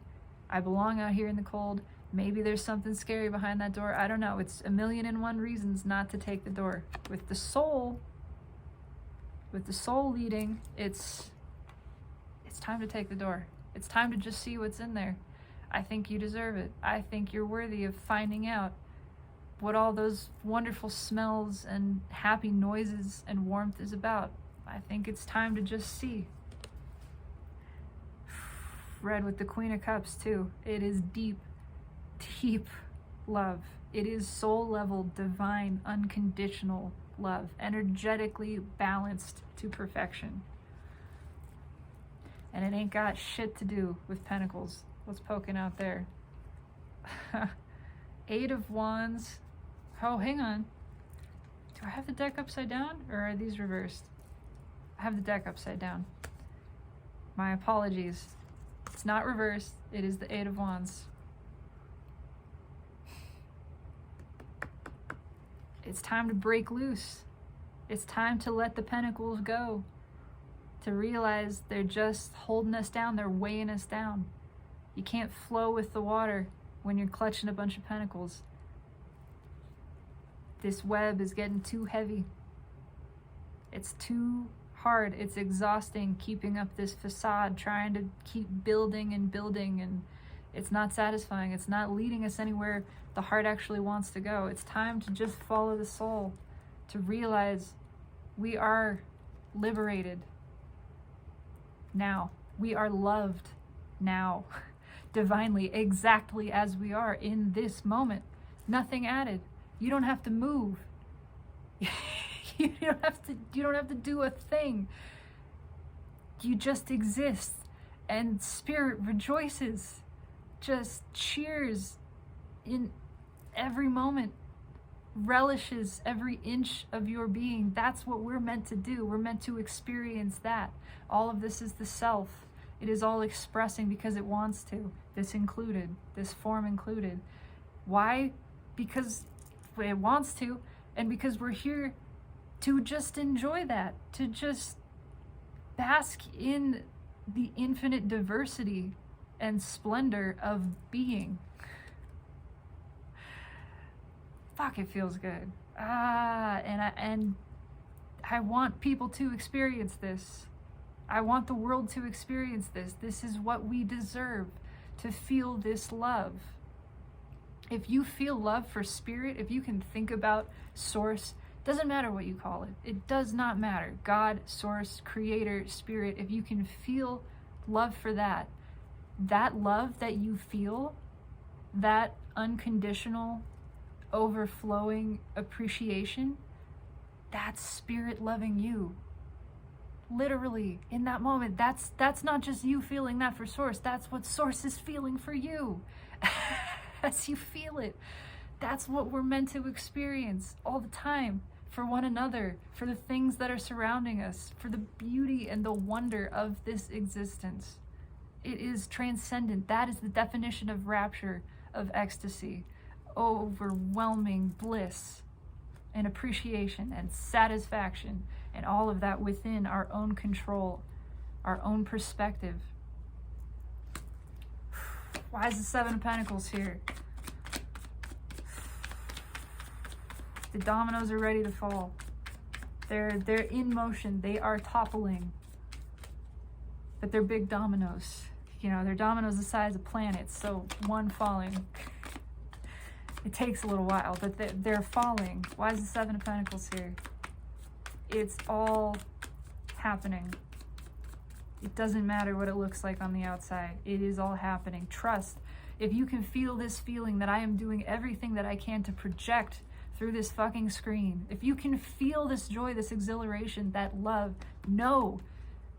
I belong out here in the cold. Maybe there's something scary behind that door. I don't know. It's 1,000,001 reasons not to take the door. With the soul leading, it's time to take the door. It's time to just see what's in there. I think you deserve it. I think you're worthy of finding out what all those wonderful smells and happy noises and warmth is about. I think it's time to just see. Red with the Queen of Cups too. It is deep, deep love. It is soul level, divine, unconditional love, energetically balanced to perfection. And it ain't got shit to do with Pentacles. What's poking out there? Eight of Wands. Oh, hang on. Do I have the deck upside down, or are these reversed? I have the deck upside down. My apologies. It's not reversed. It is the Eight of Wands. It's time to break loose. It's time to let the Pentacles go. To realize they're just holding us down. They're weighing us down. You can't flow with the water when you're clutching a bunch of Pentacles. This web is getting too heavy. It's too hard. It's exhausting keeping up this facade, trying to keep building and building, and it's not satisfying. It's not leading us anywhere the heart actually wants to go. It's time to just follow the soul, to realize we are liberated now. We are loved now, divinely, exactly as we are in this moment. Nothing added. You don't have to move. You don't have to do a thing. You just exist, and spirit rejoices, just cheers in every moment, relishes every inch of your being. That's what we're meant to do. We're meant to experience that. All of this is the self. It is all expressing because it wants to. This included, this form included. Why? Because it wants to, and because we're here to just enjoy that, to just bask in the infinite diversity and splendor of being. Fuck, it feels good. And I want people to experience this. I want the world to experience this. This is what we deserve, to feel this love. If you feel love for spirit, if you can think about source, doesn't matter what you call it. It does not matter. God, source, creator, spirit. If you can feel love for that love that you feel, that unconditional, overflowing appreciation, that's spirit loving you. Literally, in that moment, that's not just you feeling that for source. That's what source is feeling for you. As you feel it. That's what we're meant to experience all the time, for one another, for the things that are surrounding us, for the beauty and the wonder of this existence. It is transcendent. That is the definition of rapture, of ecstasy, overwhelming bliss and appreciation and satisfaction, and all of that within our own control, our own perspective. Why is the Seven of Pentacles here? The dominoes are ready to fall. They're in motion. They are toppling. But they're big dominoes. You know, they're dominoes the size of planets, so one falling. It takes a little while, but they're falling. Why is the Seven of Pentacles here? It's all happening. It doesn't matter what it looks like on the outside. It is all happening. Trust. If you can feel this feeling that I am doing everything that I can to project through this fucking screen, if you can feel this joy, this exhilaration, that love, know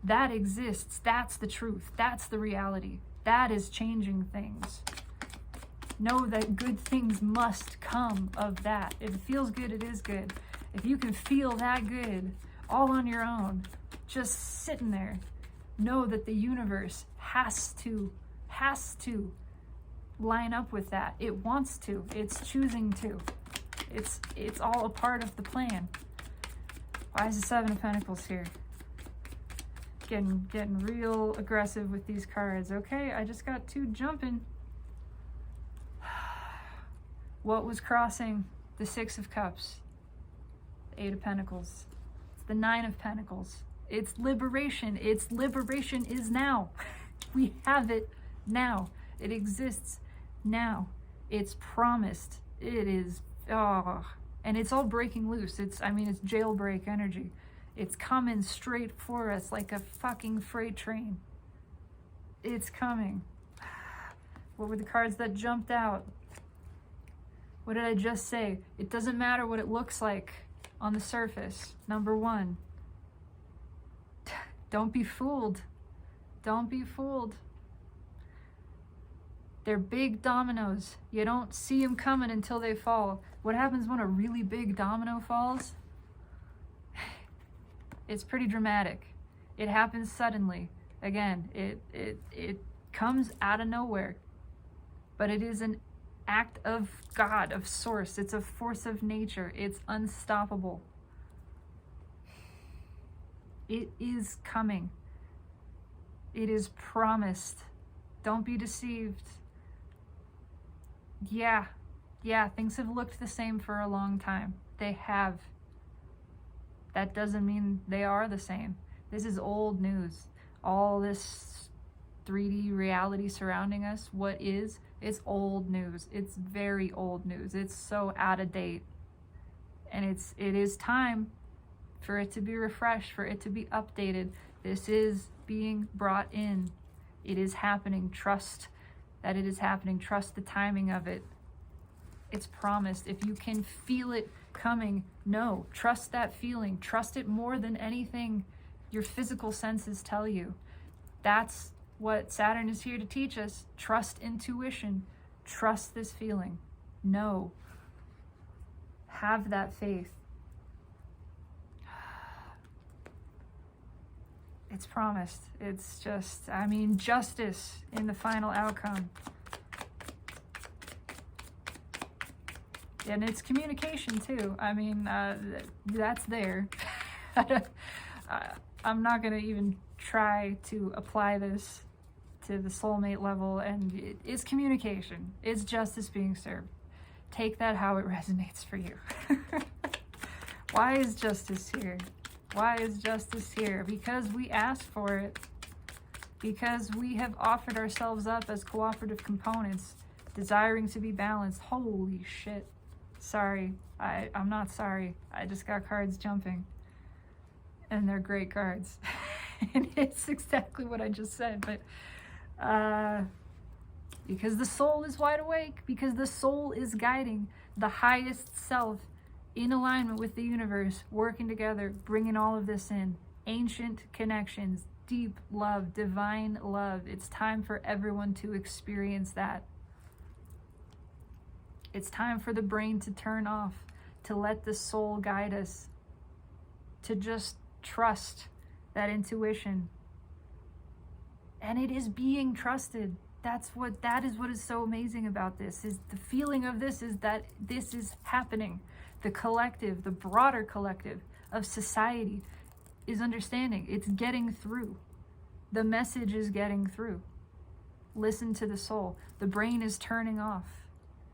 that exists. That's the truth. That's the reality. That is changing things. Know that good things must come of that. If it feels good, it is good. If you can feel that good all on your own, just sitting there, know that the universe has to line up with that. It wants to. It's choosing to. It's all a part of the plan. Why is the Seven of Pentacles here? Getting real aggressive with these cards. Okay, I just got two jumping. What was crossing the Six of Cups? The Eight of Pentacles. It's the Nine of Pentacles. It's liberation. It's liberation is now. We have it now. It exists now. It's promised. It is And it's all breaking loose. It's jailbreak energy. It's coming straight for us like a fucking freight train. It's coming. What were the cards that jumped out? What did I just say? It doesn't matter what it looks like on the surface. Number one, don't be fooled. Don't be fooled. They're big dominoes. You don't see them coming until they fall. What happens when a really big domino falls? It's pretty dramatic. It happens suddenly. Again, it comes out of nowhere. But it is an act of God, of source. It's a force of nature. It's unstoppable. It is coming. It is promised. Don't be deceived. Yeah, things have looked the same for a long time. They have. That doesn't mean they are the same. This is old news. All this 3D reality surrounding us, what is? It's old news. It's very old news. It's so out of date. And it is time for it to be refreshed, for it to be updated. This is being brought in. It is happening. Trust that it is happening. Trust the timing of it. It's promised. If you can feel it coming, no, trust that feeling. Trust it more than anything your physical senses tell you. That's what Saturn is here to teach us. Trust intuition. Trust this feeling. Know. Have that faith. It's promised. It's just, justice in the final outcome. And it's communication too. That's there. I'm not going to even try to apply this to the soulmate level, and it's communication. It's justice being served. Take that how it resonates for you. Why is justice here? Why is justice here? Because we asked for it. Because we have offered ourselves up as cooperative components, desiring to be balanced. Holy shit. Sorry. I'm not sorry. I just got cards jumping. And they're great cards. And it's exactly what I just said. But because the soul is wide awake, because the soul is guiding the highest self in alignment with the universe, working together, bringing all of this in. Ancient connections, deep love, divine love. It's time for everyone to experience that. It's time for the brain to turn off, to let the soul guide us, to just trust that intuition. And it is being trusted. That is what is so amazing about this, is the feeling of this is that this is happening. The collective, the broader collective of society is understanding. It's getting through. The message is getting through. Listen to the soul. The brain is turning off.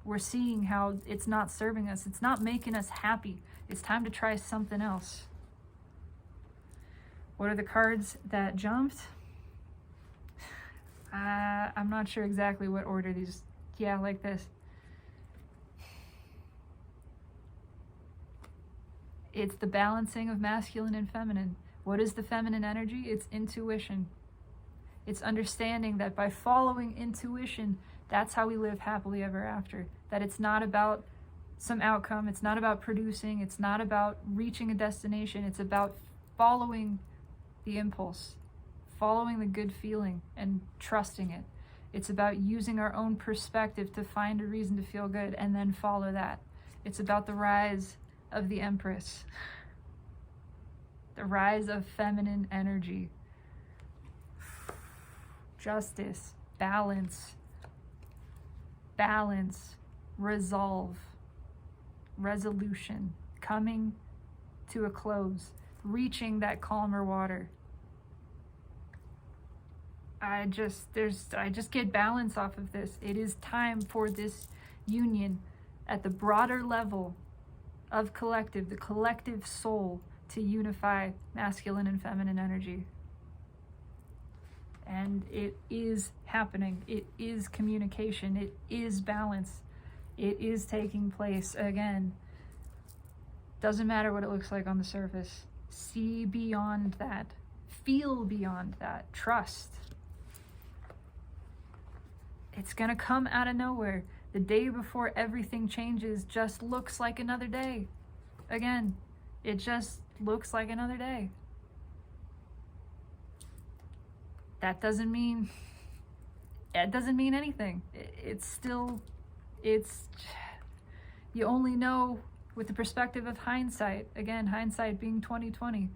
We're seeing how it's not serving us. It's not making us happy. It's time to try something else. What are the cards that jumped? I'm not sure exactly what order these. Yeah, like this. It's the balancing of masculine and feminine. What is the feminine energy? It's intuition. It's understanding that by following intuition, that's how we live happily ever after. That it's not about some outcome. It's not about producing. It's not about reaching a destination. It's about following the impulse, following the good feeling and trusting it. It's about using our own perspective to find a reason to feel good and then follow that. It's about the rise of the Empress, the rise of feminine energy, justice, balance, resolve, resolution, coming to a close, reaching that calmer water. I just get balance off of this. It is time for this union at the broader level of collective, the collective soul, to unify masculine and feminine energy. And it is happening. It is communication. It is balance. It is taking place again. Doesn't matter what it looks like on the surface. See beyond that. Feel beyond that. Trust. It's gonna come out of nowhere. The day before everything changes just looks like another day. Again, it just looks like another day. That doesn't mean anything. You only know with the perspective of hindsight. Again, hindsight being 2020.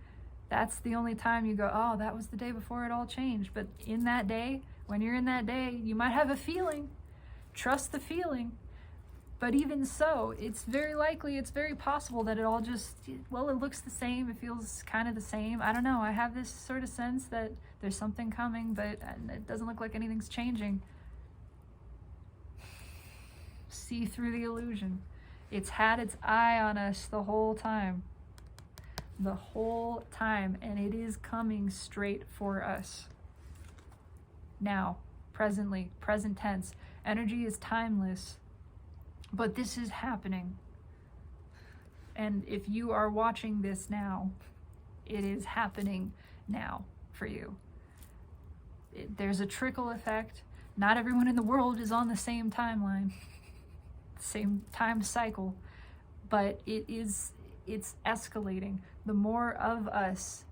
That's the only time you go, oh, that was the day before it all changed. But in that day, when you're in that day, you might have a feeling. Trust the feeling. But even so, it's very likely, it's very possible that it all just, well, it looks the same. It feels kind of the same. I don't know. I have this sort of sense that there's something coming, but it doesn't look like anything's changing. See through the illusion. It's had its eye on us the whole time. The whole time. And it is coming straight for us. Now, presently, present tense. Energy is timeless. But this is happening. And if you are watching this now, it is happening now for you. There's a trickle effect. Not everyone in the world is on the same timeline, same time cycle, but it's escalating. The more of us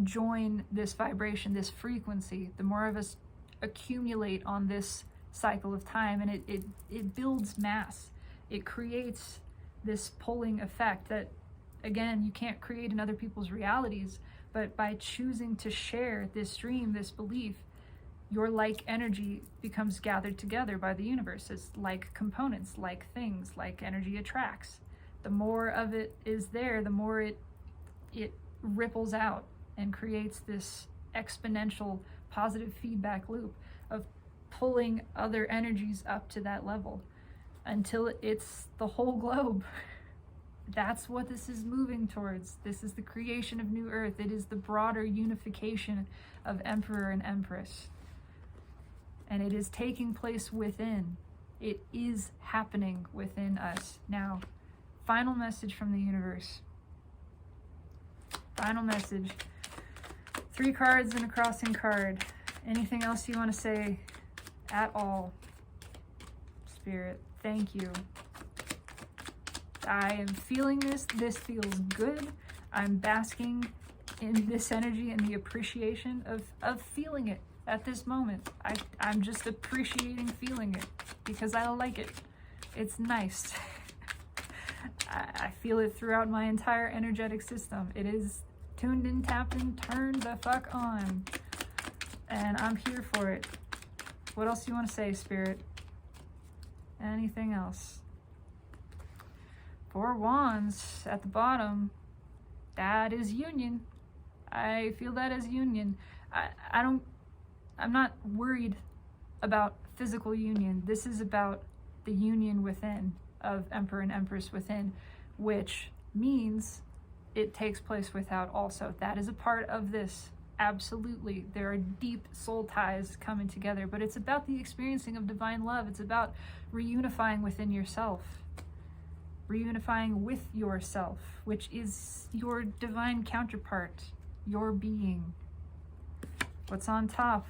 join this vibration, this frequency, the more of us accumulate on this cycle of time, and it builds mass. It creates this pulling effect that, again, you can't create in other people's realities, but by choosing to share this dream, this belief, your like energy becomes gathered together by the universe as like components, like things, like energy attracts. The more of it is there, the more it ripples out and creates this exponential positive feedback loop of pulling other energies up to that level until it's the whole globe. That's what this is moving towards. This is the creation of New Earth. It is the broader unification of Emperor and Empress. And it is taking place within. It is happening within us. Now, final message from the universe. Final message. 3 cards and a crossing card. Anything else you want to say at all? Spirit, thank you. I am feeling this. This feels good. I'm basking in this energy and the appreciation of feeling it at this moment. I'm just appreciating feeling it because I like it. It's nice. I feel it throughout my entire energetic system. It is tuned in, tapped in, turned the fuck on. And I'm here for it. What else do you want to say, Spirit? Anything else? 4 wands at the bottom. That is union. I feel that as union. I'm not worried about physical union. This is about the union within of Emperor and Empress within, which means it takes place without also. That is a part of this. Absolutely. There are deep soul ties coming together, but it's about the experiencing of divine love. It's about reunifying within yourself. Reunifying with yourself, which is your divine counterpart, your being. What's on top?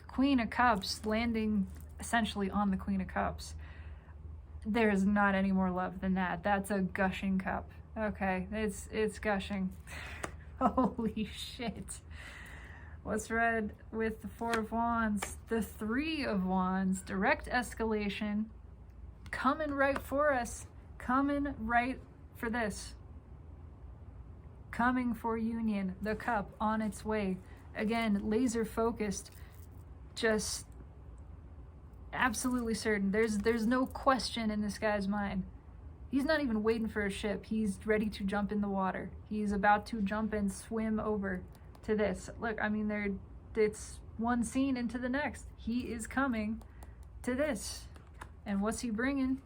Queen of Cups, landing essentially on the Queen of Cups. There's not any more love than that. That's a gushing cup. Okay, it's gushing. Holy shit. What's read with the 4 of Wands? The 3 of Wands, direct escalation, coming right for us. Coming right for this. Coming for union. The cup on its way. Again, laser focused. Just absolutely certain. There's no question in this guy's mind. He's not even waiting for a ship. He's ready to jump in the water. He's about to jump and swim over to this. Look, I mean, it's one scene into the next. He is coming to this. And what's he bringing?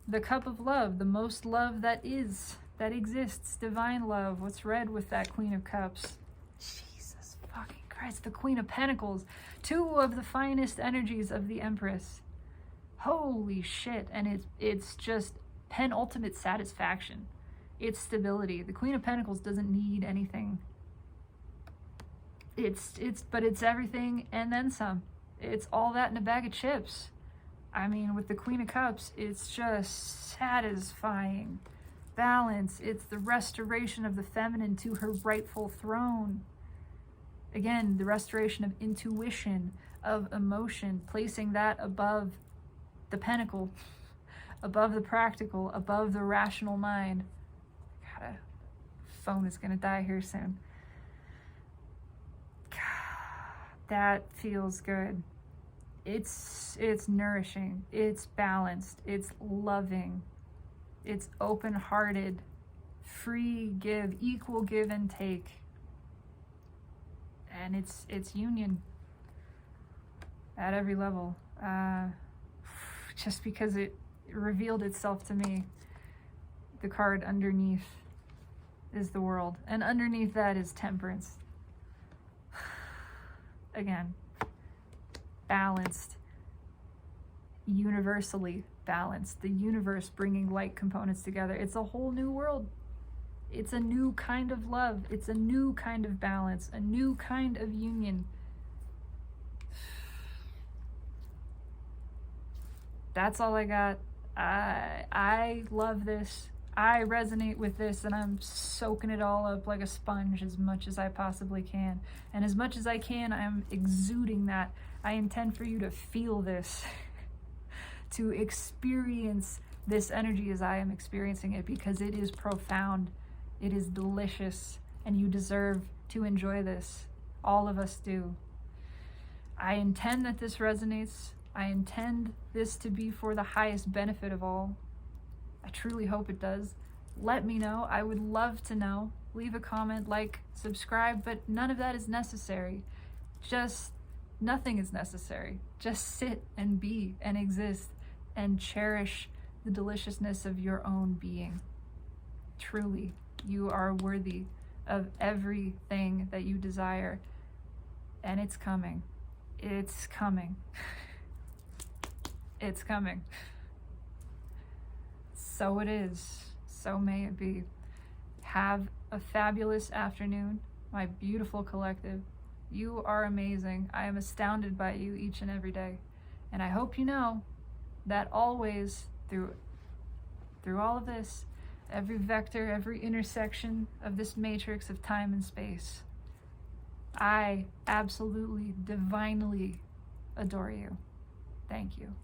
The cup of love, the most love that exists, divine love. What's read with that Queen of Cups? Jesus fucking Christ, the Queen of Pentacles. 2 of the finest energies of the Empress. Holy shit. And it's just penultimate satisfaction. It's stability. The Queen of Pentacles doesn't need anything. But it's everything and then some. It's all that in a bag of chips. I mean, with the Queen of Cups, it's just satisfying. Balance. It's the restoration of the feminine to her rightful throne. Again, the restoration of intuition, of emotion, placing that above the pentacle, above the practical, above the rational mind. God, phone is gonna die here soon. God, that feels good. It's nourishing, it's balanced, it's loving, it's open-hearted, free give, equal give and take. And it's union at every level. Just because it revealed itself to me, the card underneath is the World, and underneath that is Temperance. Again, balanced, universally balanced, the universe bringing like components together. It's a whole new world. It's a new kind of love. It's a new kind of balance, a new kind of union. That's all I got. I love this. I resonate with this, and I'm soaking it all up like a sponge as much as I possibly can. And as much as I can, I'm exuding that. I intend for you to feel this, to experience this energy as I am experiencing it, because it is profound. It is delicious, and you deserve to enjoy this. All of us do. I intend that this resonates. I intend this to be for the highest benefit of all. I truly hope it does. Let me know. I would love to know. Leave a comment, like, subscribe, but none of that is necessary. Just nothing is necessary. Just sit and be and exist and cherish the deliciousness of your own being. Truly, you are worthy of everything that you desire, and it's coming. It's coming. It's coming. So it is. So may it be. Have a fabulous afternoon, my beautiful collective. You are amazing. I am astounded by you each and every day. And I hope you know that always, through all of this, every vector, every intersection of this matrix of time and space, I absolutely, divinely adore you. Thank you.